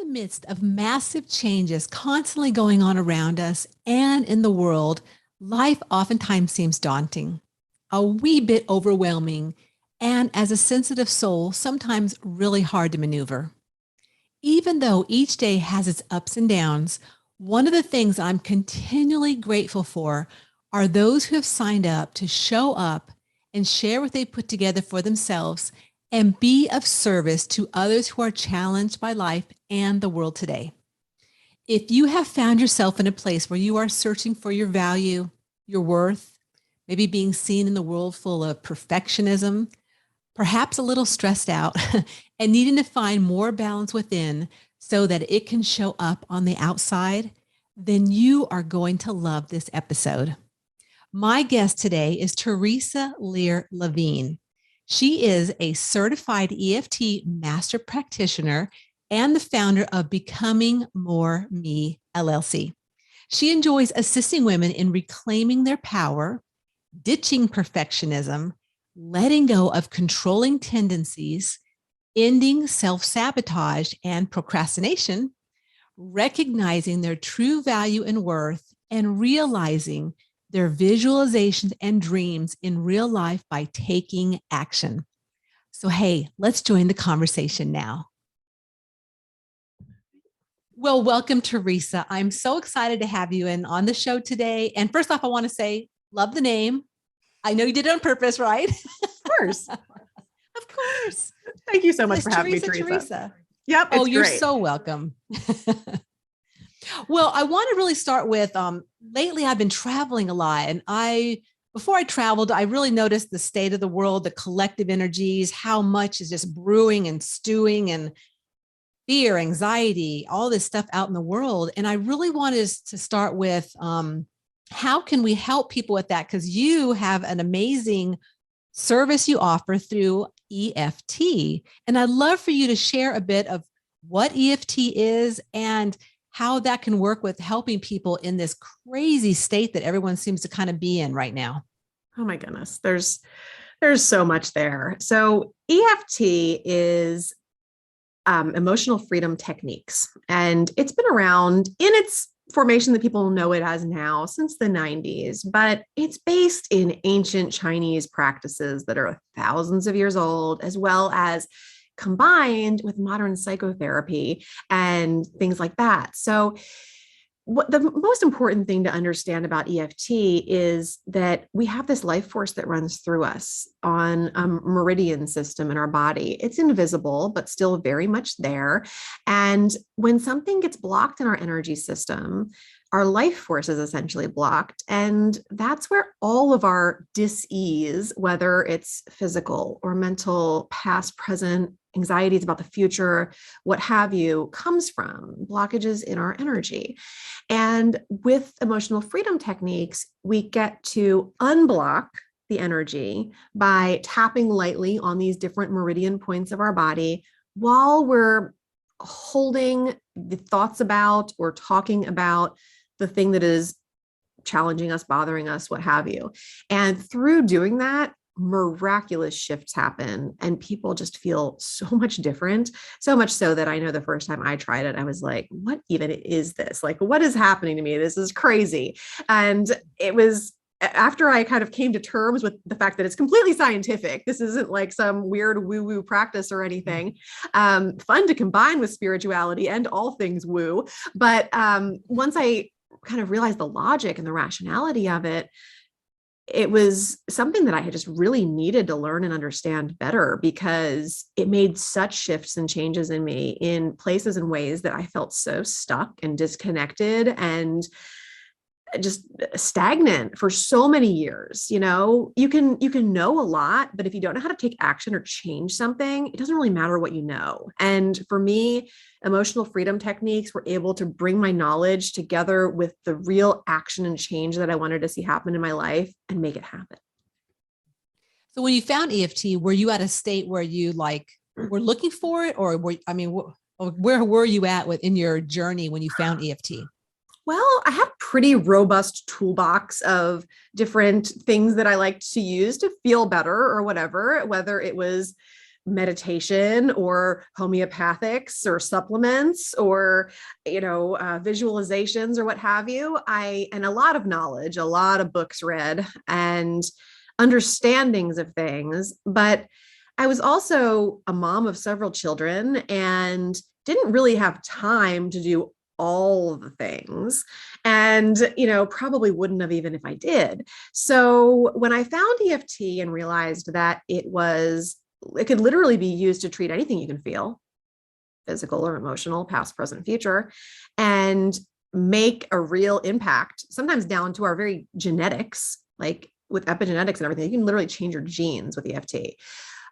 the midst of massive changes constantly going on around us and in the world, life oftentimes seems daunting, a wee bit overwhelming, and as a sensitive soul, sometimes really hard to maneuver. Even though each day has its ups and downs, one of the things I'm continually grateful for are those who have signed up to show up and share what they put together for themselves and be of service to others who are challenged by life and the world today. If you have found yourself in a place where you are searching for your value, your worth, maybe being seen in the world full of perfectionism, perhaps a little stressed out, and needing to find more balance within so that it can show up on the outside, then you are going to love this episode. My guest today is Theresa Lear Levine. She is a certified EFT master practitioner and the founder of Becoming More Me, LLC. She enjoys assisting women in reclaiming their power, ditching perfectionism, letting go of controlling tendencies, ending self-sabotage and procrastination, recognizing their true value and worth, and realizing their visualizations and dreams in real life by taking action. So, hey, let's join the conversation now. Well, welcome, Theresa. I'm so excited to have you in on the show today. And first off, I want to say, love the name. I know you did it on purpose, right? Of course. Of course. Thank you so much for having me, Theresa. Yep. Oh, you're so welcome. Well, I want to really start with, lately I've been traveling a lot, and before I traveled, I really noticed the state of the world, the collective energies, how much is just brewing and stewing and fear, anxiety, all this stuff out in the world. And I really wanted to start with, how can we help people with that? Because you have an amazing service you offer through EFT. And I'd love for you to share a bit of what EFT is and how that can work with helping people in this crazy state that everyone seems to kind of be in right now. Oh my goodness. There's so much there. So EFT is emotional freedom techniques, and it's been around in its formation that people know it as now since the 90s, but it's based in ancient Chinese practices that are thousands of years old, as well as combined with modern psychotherapy and things like that. So what the most important thing to understand about EFT is that we have this life force that runs through us on a meridian system in our body. It's invisible, but still very much there. And when something gets blocked in our energy system, our life force is essentially blocked. And that's where all of our dis-ease, whether it's physical or mental, past, present, anxieties about the future, what have you, comes from blockages in our energy. And with emotional freedom techniques, we get to unblock the energy by tapping lightly on these different meridian points of our body while we're holding the thoughts about or talking about the thing that is challenging us, bothering us, what have you. And through doing that, miraculous shifts happen and people just feel so much different. So much so that I know the first time I tried it, I was like, what even is this? Like, what is happening to me? This is crazy. And it was after I kind of came to terms with the fact that it's completely scientific. This isn't like some weird woo-woo practice or anything. Fun to combine with spirituality and all things woo. But once I kind of realized the logic and the rationality of it, it was something that I had just really needed to learn and understand better, because it made such shifts and changes in me in places and ways that I felt so stuck and disconnected and just stagnant for so many years. You know, you can know a lot, but if you don't know how to take action or change something, it doesn't really matter what you know. And for me, emotional freedom techniques were able to bring my knowledge together with the real action and change that I wanted to see happen in my life and make it happen. So when you found EFT, were you at a state where you were looking for it, or where were you at within your journey when you found EFT? Well, I have a pretty robust toolbox of different things that I liked to use to feel better or whatever, whether it was meditation or homeopathics or supplements or, visualizations or what have you. And a lot of knowledge, a lot of books read and understandings of things. But I was also a mom of several children and didn't really have time to do all the things, and probably wouldn't have even if I did. So when I found EFT and realized that it could literally be used to treat anything you can feel, physical or emotional, past, present, future, and make a real impact, sometimes down to our very genetics, like with epigenetics and everything. You can literally change your genes with EFT.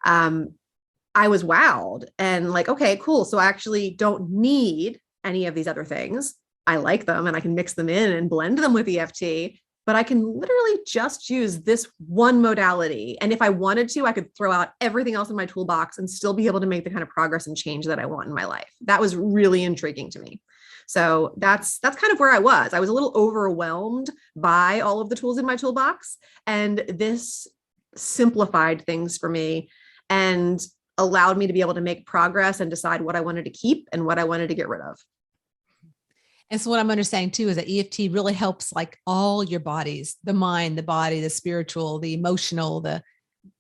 I was wowed and like, okay, cool. So I actually don't need any of these other things. I like them and I can mix them in and blend them with EFT, but I can literally just use this one modality. And if I wanted to, I could throw out everything else in my toolbox and still be able to make the kind of progress and change that I want in my life. That was really intriguing to me. So that's kind of where I was. I was a little overwhelmed by all of the tools in my toolbox, and this simplified things for me and allowed me to be able to make progress and decide what I wanted to keep and what I wanted to get rid of. And so what I'm understanding too is that EFT really helps like all your bodies, the mind, the body, the spiritual, the emotional,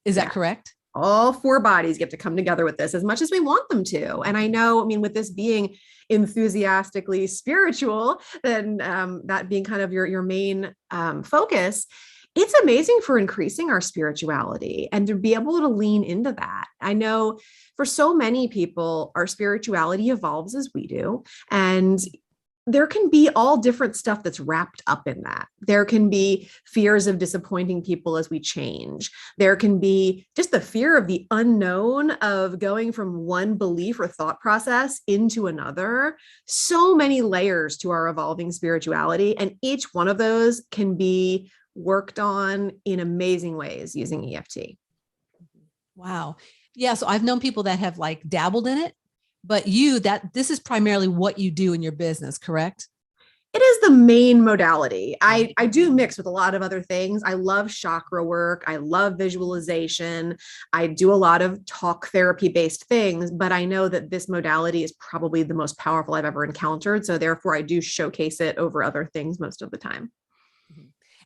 is that correct? All four bodies get to come together with this as much as we want them to. And I know, with this being enthusiastically spiritual, then that being kind of your main focus, it's amazing for increasing our spirituality and to be able to lean into that. I know for so many people, our spirituality evolves as we do. And there can be all different stuff that's wrapped up in that. There can be fears of disappointing people as we change. There can be just the fear of the unknown of going from one belief or thought process into another. So many layers to our evolving spirituality. And each one of those can be worked on in amazing ways using EFT. Wow. Yeah. So I've known people that have like dabbled in it, but this is primarily what you do in your business, correct? It is the main modality. I do mix with a lot of other things. I love chakra work. I love visualization. I do a lot of talk therapy based things, but I know that this modality is probably the most powerful I've ever encountered. So therefore I do showcase it over other things most of the time.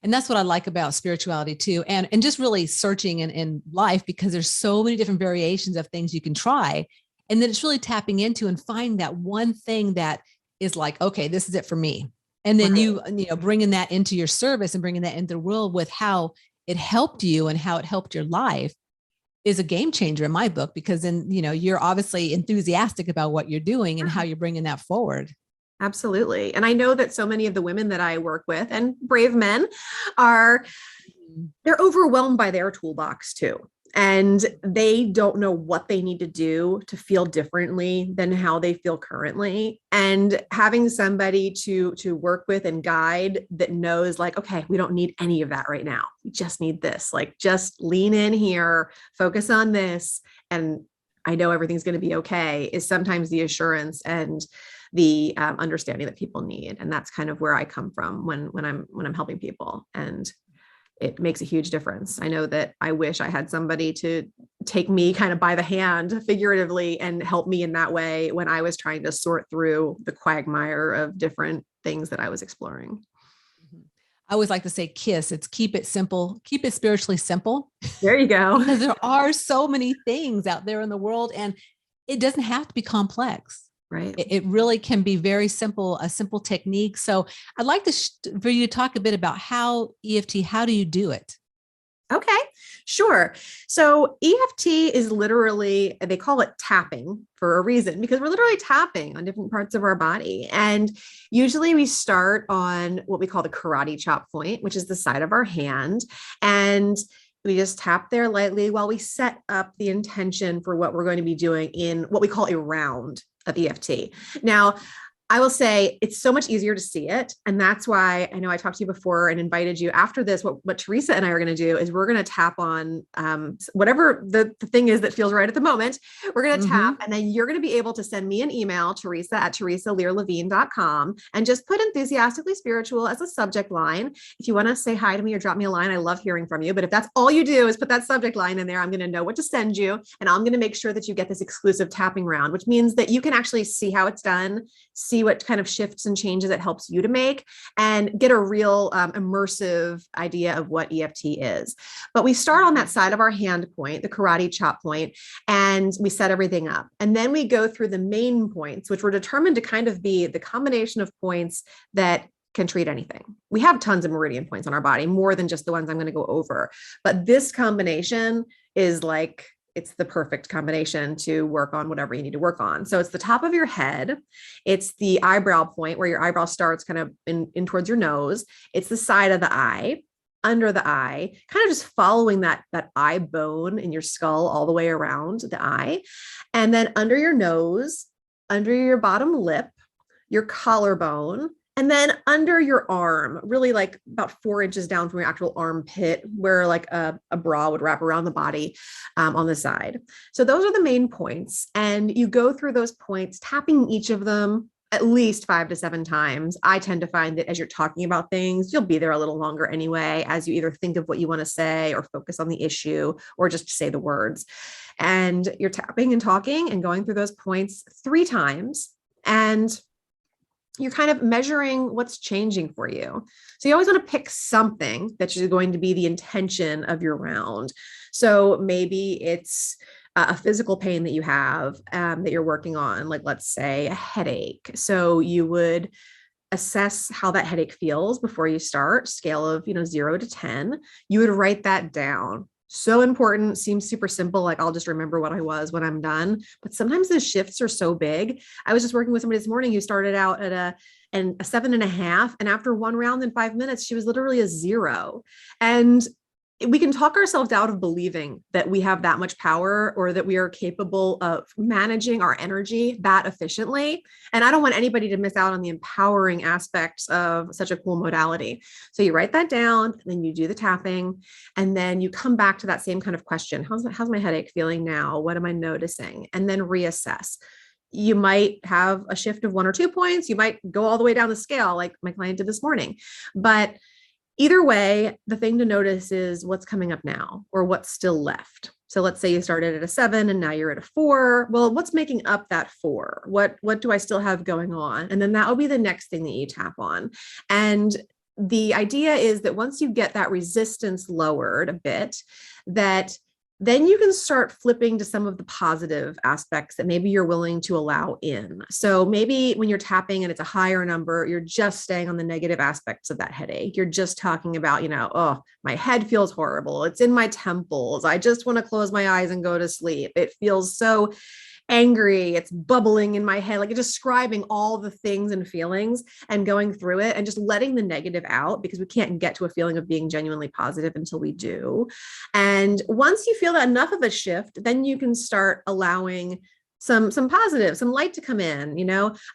And that's what I like about spirituality too. And just really searching in life, because there's so many different variations of things you can try. And then it's really tapping into and finding that one thing that is like, okay, this is it for me. And then you bringing that into your service and bringing that into the world with how it helped you and how it helped your life is a game changer in my book, because then, you're obviously enthusiastic about what you're doing and how you're bringing that forward. Absolutely. And I know that so many of the women that I work with and brave men they're overwhelmed by their toolbox too. And they don't know what they need to do to feel differently than how they feel currently. And having somebody to work with and guide that knows like, okay, we don't need any of that right now. We just need this, like, just lean in here, focus on this. And I know everything's going to be okay is sometimes the assurance and the understanding that people need. And that's kind of where I come from when I'm helping people. And it makes a huge difference. I know that I wish I had somebody to take me kind of by the hand figuratively and help me in that way when I was trying to sort through the quagmire of different things that I was exploring. I always like to say KISS. It's keep it simple, keep it spiritually simple. There you go. Because there are so many things out there in the world and it doesn't have to be complex. Right. It really can be very simple, a simple technique. So I'd like for you to talk a bit about how EFT, how do you do it? Okay, sure. So EFT is literally, they call it tapping for a reason, because we're literally tapping on different parts of our body. And usually we start on what we call the karate chop point, which is the side of our hand. And we just tap there lightly while we set up the intention for what we're going to be doing in what we call a round of EFT. Now, I will say it's so much easier to see it. And that's why I know I talked to you before and invited you after this. What Theresa and I are going to do is we're going to tap on whatever the thing is that feels right at the moment. We're going to tap, and then you're going to be able to send me an email, Theresa at theresalearlevine.com, and just put enthusiastically spiritual as a subject line. If you want to say hi to me or drop me a line, I love hearing from you. But if that's all you do is put that subject line in there, I'm going to know what to send you. And I'm going to make sure that you get this exclusive tapping round, which means that you can actually see how it's done, see what kind of shifts and changes it helps you to make, and get a real immersive idea of what EFT is. But we start on that side of our hand point, the karate chop point, and we set everything up. And then we go through the main points, which were determined to kind of be the combination of points that can treat anything. We have tons of meridian points on our body, more than just the ones I'm going to go over. But this combination is like, it's the perfect combination to work on whatever you need to work on. So it's the top of your head. It's the eyebrow point where your eyebrow starts kind of in towards your nose. It's the side of the eye, under the eye, kind of just following that eye bone in your skull all the way around the eye. And then under your nose, under your bottom lip, your collarbone, and then under your arm, really like about 4 inches down from your actual armpit, where like a bra would wrap around the body on the side. So those are the main points. And you go through those points, tapping each of them at least 5 to 7 times. I tend to find that as you're talking about things, you'll be there a little longer anyway, as you either think of what you want to say or focus on the issue or just say the words. And you're tapping and talking and going through those points 3 times. And you're kind of measuring what's changing for you. So you always want to pick something that is going to be the intention of your round. So maybe it's a physical pain that you have that you're working on, like let's say a headache. So you would assess how that headache feels before you start, scale of 0 to 10. You would write that down. So important. Seems super simple. Like I'll just remember what I was when I'm done. But sometimes the shifts are so big. I was just working with somebody this morning who started out at a 7.5. And after one round in 5 minutes, she was literally a 0. And we can talk ourselves out of believing that we have that much power or that we are capable of managing our energy that efficiently. And I don't want anybody to miss out on the empowering aspects of such a cool modality. So you write that down, and then you do the tapping, and then you come back to that same kind of question. How's my headache feeling now? What am I noticing? And then reassess. You might have a shift of 1 or 2 points. You might go all the way down the scale like my client did this morning. But either way, the thing to notice is what's coming up now or what's still left. So let's say you started at a 7 and now you're at a 4. Well, what's making up that 4? What do I still have going on? And then that will be the next thing that you tap on. And the idea is that once you get that resistance lowered a bit, that then you can start flipping to some of the positive aspects that maybe you're willing to allow in. So maybe when you're tapping and it's a higher number, you're just staying on the negative aspects of that headache. You're just talking about, oh, my head feels horrible. It's in my temples. I just want to close my eyes and go to sleep. It feels so angry. It's bubbling in my head, like describing all the things and feelings and going through it and just letting the negative out, because we can't get to a feeling of being genuinely positive until we do. And once you feel that enough of a shift, then you can start allowing some positive, some light to come in.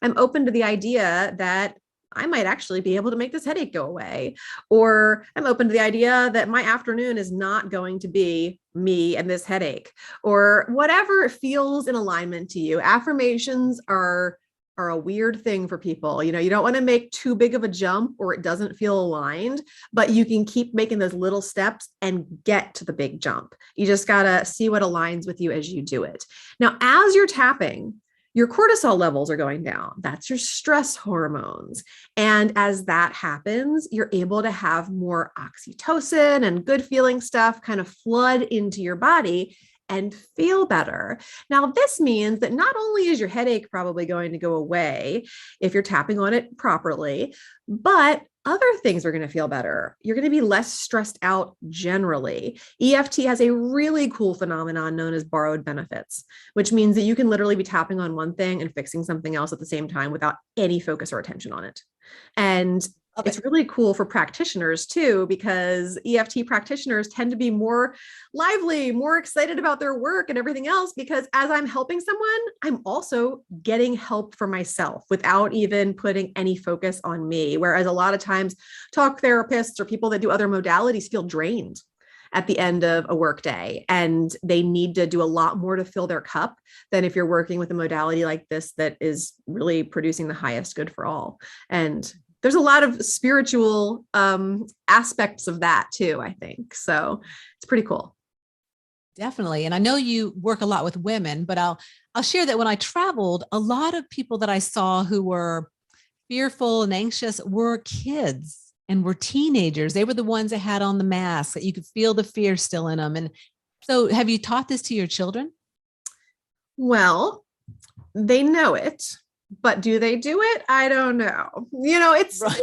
I'm open to the idea that I might actually be able to make this headache go away. Or I'm open to the idea that my afternoon is not going to be me and this headache, or whatever feels in alignment to you. Affirmations are a weird thing for people. You don't want to make too big of a jump or it doesn't feel aligned, but you can keep making those little steps and get to the big jump. You just got to see what aligns with you as you do it. Now, as you're tapping, your cortisol levels are going down. That's your stress hormones. And as that happens, you're able to have more oxytocin and good feeling stuff kind of flood into your body and feel better. Now, this means that not only is your headache probably going to go away if you're tapping on it properly, but other things are going to feel better. You're going to be less stressed out generally. EFT has a really cool phenomenon known as borrowed benefits, which means that you can literally be tapping on one thing and fixing something else at the same time without any focus or attention on it. And Love it's it. really cool for practitioners too, because EFT practitioners tend to be more lively, more excited about their work and everything else. Because as I'm helping someone, I'm also getting help for myself without even putting any focus on me. Whereas a lot of times, talk therapists or people that do other modalities feel drained at the end of a work day, and they need to do a lot more to fill their cup than if you're working with a modality like this that is really producing the highest good for all. And there's a lot of spiritual aspects of that too, I think. So it's pretty cool. Definitely. And I know you work a lot with women, but I'll share that when I traveled, a lot of people that I saw who were fearful and anxious were kids and were teenagers. They were the ones that had on the mask that you could feel the fear still in them. And so have you taught this to your children? Well, they know it, but do they do it? I don't know. It's Right.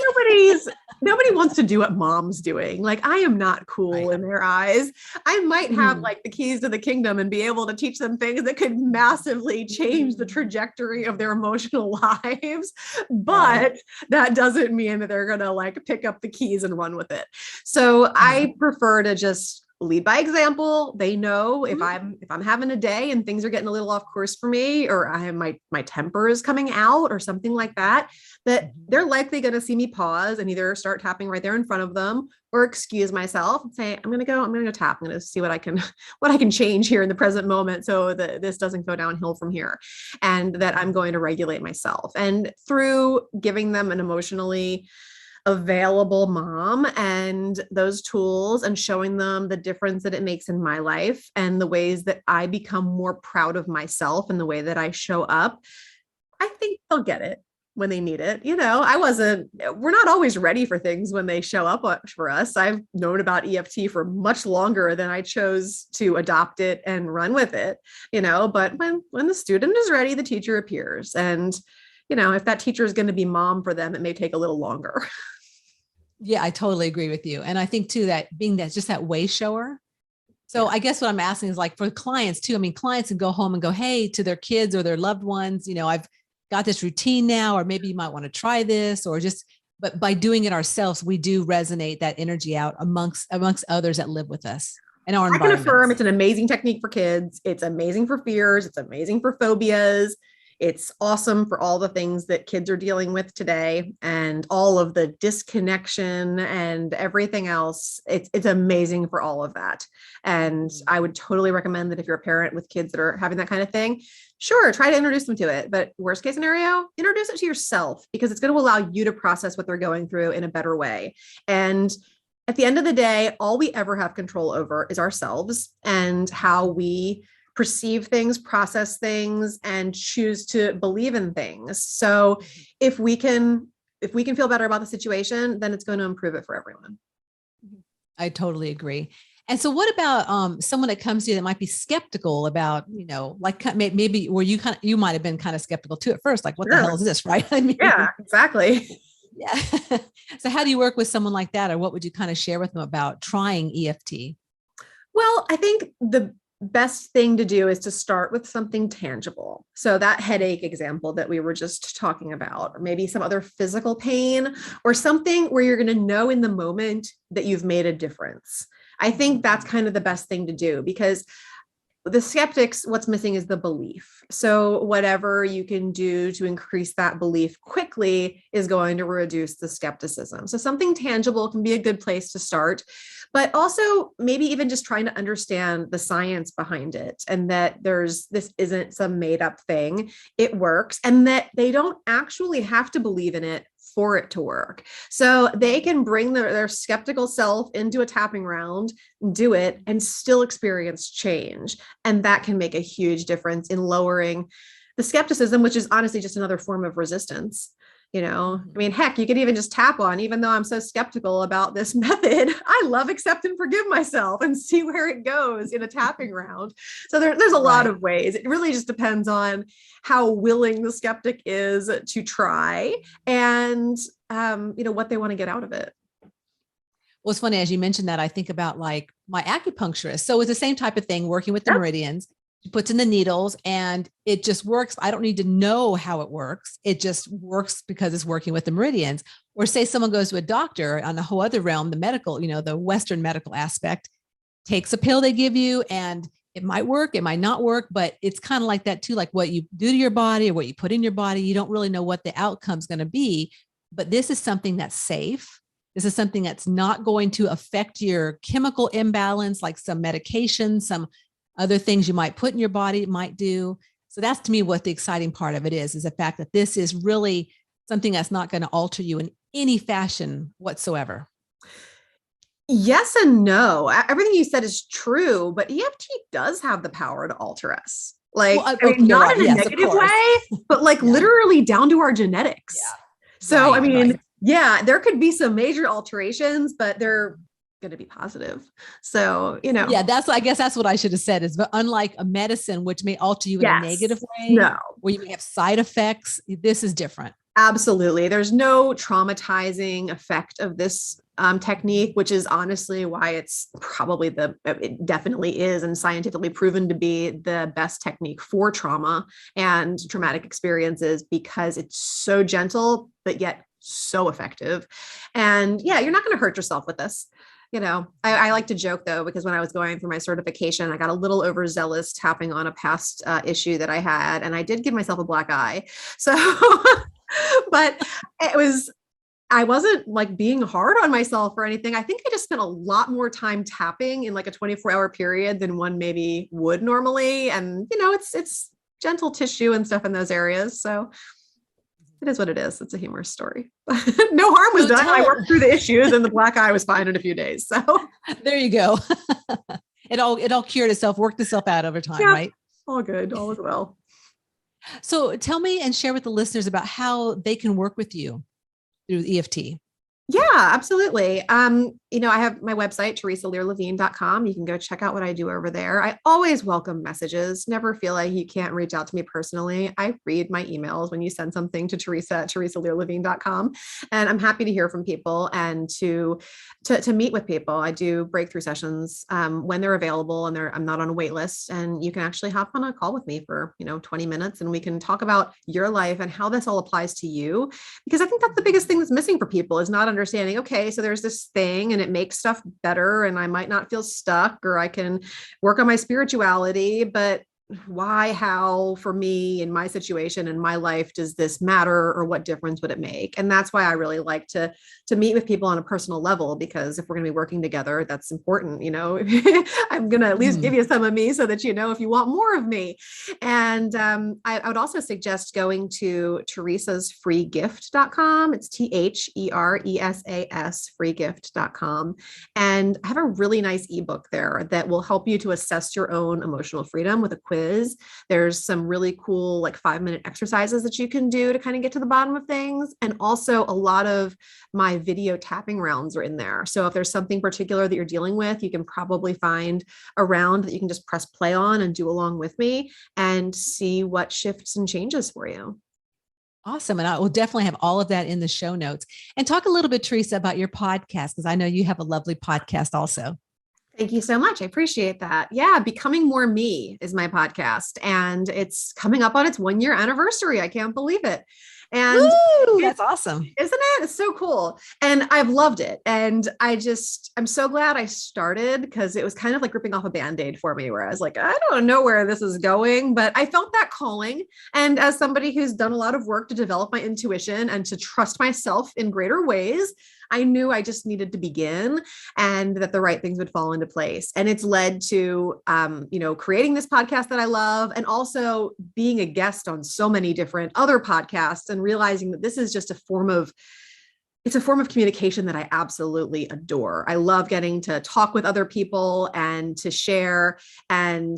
nobody wants to do what mom's doing. Like, I am not cool Right. in their eyes. I might have Mhm. like the keys to the kingdom and be able to teach them things that could massively change the trajectory of their emotional lives. Right. But that doesn't mean that they're going to like pick up the keys and run with it. So Uh-huh. I prefer to just lead by example. They know if Mhm. I'm having a day and things are getting a little off course for me, or I have my temper is coming out or something like that, that Mhm. they're likely going to see me pause and either start tapping right there in front of them or excuse myself and say, I'm going to go tap. I'm going to see what I can what I can change here in the present moment so that this doesn't go downhill from here, and that I'm going to regulate myself. And through giving them an emotionally available mom and those tools and showing them the difference that it makes in my life and the ways that I become more proud of myself and the way that I show up, I think they'll get it when they need it. We're not always ready for things when they show up for us. I've known about EFT for much longer than I chose to adopt it and run with it, but when the student is ready, the teacher appears. And, if that teacher is going to be mom for them, it may take a little longer. Yeah, I totally agree with you. And I think too that being that just that way shower. So Yeah. I guess what I'm asking is like for clients too. I mean, clients can go home and go, hey, to their kids or their loved ones, I've got this routine now, or maybe you might want to try this, or just, but by doing it ourselves, we do resonate that energy out amongst others that live with us in our I can affirm environments. it's an amazing technique for kids. It's amazing for fears. It's amazing for phobias. It's awesome for all the things that kids are dealing with today and all of the disconnection and everything else. It's amazing for all of that. And I would totally recommend that if you're a parent with kids that are having that kind of thing, sure, try to introduce them to it. But worst case scenario, introduce it to yourself, because it's going to allow you to process what they're going through in a better way. And at the end of the day, all we ever have control over is ourselves and how we perceive things, process things, and choose to believe in things. So if we can feel better about the situation, then it's going to improve it for everyone. I totally agree. And so what about someone that comes to you that might be skeptical about, like maybe where you might have been kind of skeptical too at first, like what the hell Sure. is this, right? I mean, Yeah, exactly. yeah. So how do you work with someone like that, or what would you kind of share with them about trying EFT? Well, I think the best thing to do is to start with something tangible. So that headache example that we were just talking about, or maybe some other physical pain, or something where you're going to know in the moment that you've made a difference. I think that's kind of the best thing to do, because the skeptics, what's missing is the belief. So whatever you can do to increase that belief quickly is going to reduce the skepticism. So something tangible can be a good place to start, but also maybe even just trying to understand the science behind it, and that this isn't some made up thing. It works, and that they don't actually have to believe in it for it to work. So they can bring their skeptical self into a tapping round, do it, and still experience change. And that can make a huge difference in lowering the skepticism, which is honestly just another form of resistance. I mean, heck, you could even just tap on, even though I'm so skeptical about this method, I love, accept, and forgive myself, and see where it goes in a tapping round. So there's a lot Right. of ways. It really just depends on how willing the skeptic is to try, and what they want to get out of it. Well, it's funny, as you mentioned that, I think about like my acupuncturist. So it's the same type of thing, working with the Yep. meridians. She puts in the needles and it just works. I don't need to know how it works. It just works because it's working with the meridians. Or say someone goes to a doctor on a whole other realm, the medical, the Western medical aspect, takes a pill they give you and it might work, it might not work, but it's kind of like that too, like what you do to your body or what you put in your body. You don't really know what the outcome is going to be, but this is something that's safe. This is something that's not going to affect your chemical imbalance, like some medication, some other things you might put in your body might do. So that's to me what the exciting part of it is the fact that this is really something that's not going to alter you in any fashion whatsoever. Yes and no. Everything you said is true, but EFT does have the power to alter us. Like, Well, I mean, not right. in a Yes, negative way, but like yeah. literally down to our genetics. Yeah. So, Right, I mean, right. yeah, there could be some major alterations, but they're going to be positive. So, Yeah, I guess that's what I should have said is, but unlike a medicine, which may alter you in a yes, negative way, no, where you may have side effects, this is different. absolutely. There's no traumatizing effect of this technique, which is honestly why it's probably it definitely is and scientifically proven to be the best technique for trauma and traumatic experiences because it's so gentle, but yet so effective. And yeah, you're not going to hurt yourself with this. I like to joke though, because when I was going through my certification, I got a little overzealous tapping on a past issue that I had, and I did give myself a black eye. So, but I wasn't like being hard on myself or anything. I think I just spent a lot more time tapping in like a 24-hour period than one maybe would normally. And, it's gentle tissue and stuff in those areas. So it is what it is. It's a humorous story. No harm was done. I worked through the issues and the black eye was fine in a few days. So there you go. It all cured itself, worked itself out over time, right? All good. All is well. So tell me and share with the listeners about how they can work with you through EFT. Yeah, absolutely. I have my website, theresalearlevine.com. You can go check out what I do over there. I always welcome messages. Never feel like you can't reach out to me personally. I read my emails when you send something to Theresa at theresalearlevine.com. And I'm happy to hear from people and to meet with people. I do breakthrough sessions when they're available and I'm not on a wait list. And you can actually hop on a call with me for, 20 minutes and we can talk about your life and how this all applies to you. Because I think that's the biggest thing that's missing for people is not understanding, okay, so there's this thing and it makes stuff better and I might not feel stuck or I can work on my spirituality, but why, how for me in my situation in my life does this matter or what difference would it make? And that's why I really like to meet with people on a personal level, because if we're going to be working together, that's important. I'm going to at least give you some of me so that if you want more of me. And I would also suggest going to theresasfreegift.com. It's THERESAS freegift.com. And I have a really nice ebook there that will help you to assess your own emotional freedom with a quiz. There's some really cool 5-minute exercises that you can do to kind of get to the bottom of things. And also a lot of my video tapping rounds are in there. So if there's something particular that you're dealing with, you can probably find a round that you can just press play on and do along with me and see what shifts and changes for you. Awesome. And I will definitely have all of that in the show notes. And talk a little bit, Theresa, about your podcast, because I know you have a lovely podcast also. Thank you so much. I appreciate that. Yeah. Becoming More Me is my podcast and it's coming up on its 1-year anniversary. I can't believe it. And woo, that's awesome. Isn't it? It's so cool. And I've loved it. And I'm so glad I started because it was kind of like ripping off a Band-Aid for me where I was like, I don't know where this is going, but I felt that calling. And as somebody who's done a lot of work to develop my intuition and to trust myself in greater ways, I knew I just needed to begin and that the right things would fall into place. And it's led to, creating this podcast that I love and also being a guest on so many different other podcasts and realizing that this is just it's a form of communication that I absolutely adore. I love getting to talk with other people and to share, and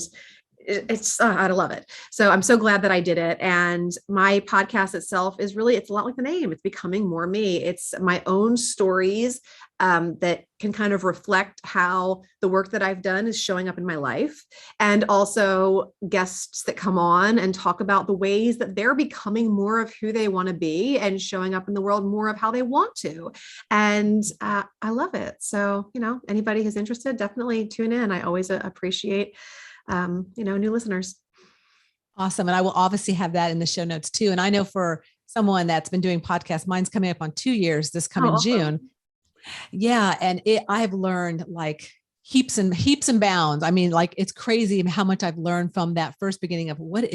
I love it. So I'm so glad that I did it. And my podcast itself it's a lot like the name. It's Becoming More Me. It's my own stories that can kind of reflect how the work that I've done is showing up in my life, and also guests that come on and talk about the ways that they're becoming more of who they want to be and showing up in the world more of how they want to. And I love it. So, anybody who's interested, definitely tune in. I always appreciate new listeners. Awesome. And I will obviously have that in the show notes too. And I know for someone that's been doing podcasts, mine's coming up on 2 years this Oh, coming awesome. June. Yeah. And I've learned like heaps and bounds. I mean, like it's crazy how much I've learned from that first beginning of what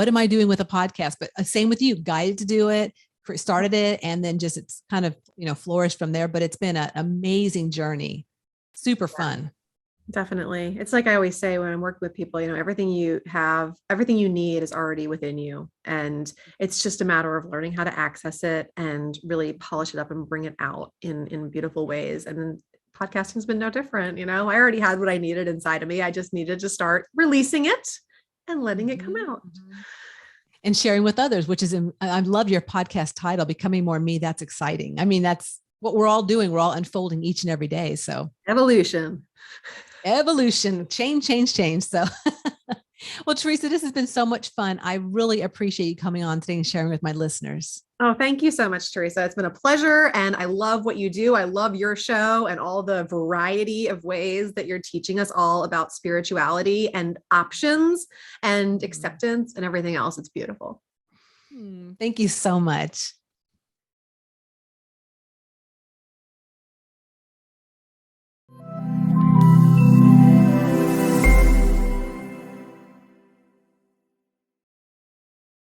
am I doing with a podcast? But same with you, guided to do it, started it, and then just it's kind of, flourished from there. But it's been an amazing journey. Super fun. Definitely. It's like I always say when I'm working with people, everything you need is already within you. And it's just a matter of learning how to access it and really polish it up and bring it out in beautiful ways. And podcasting's been no different. I already had what I needed inside of me. I just needed to start releasing it and letting it come out. And sharing with others, which is, I love your podcast title, Becoming More Me. That's exciting. I mean, that's what we're all doing. We're all unfolding each and every day. So evolution, change. So, well, Theresa, this has been so much fun. I really appreciate you coming on today and sharing with my listeners. Oh, thank you so much, Theresa. It's been a pleasure. And I love what you do. I love your show and all the variety of ways that you're teaching us all about spirituality and options and acceptance and everything else. It's beautiful. Thank you so much.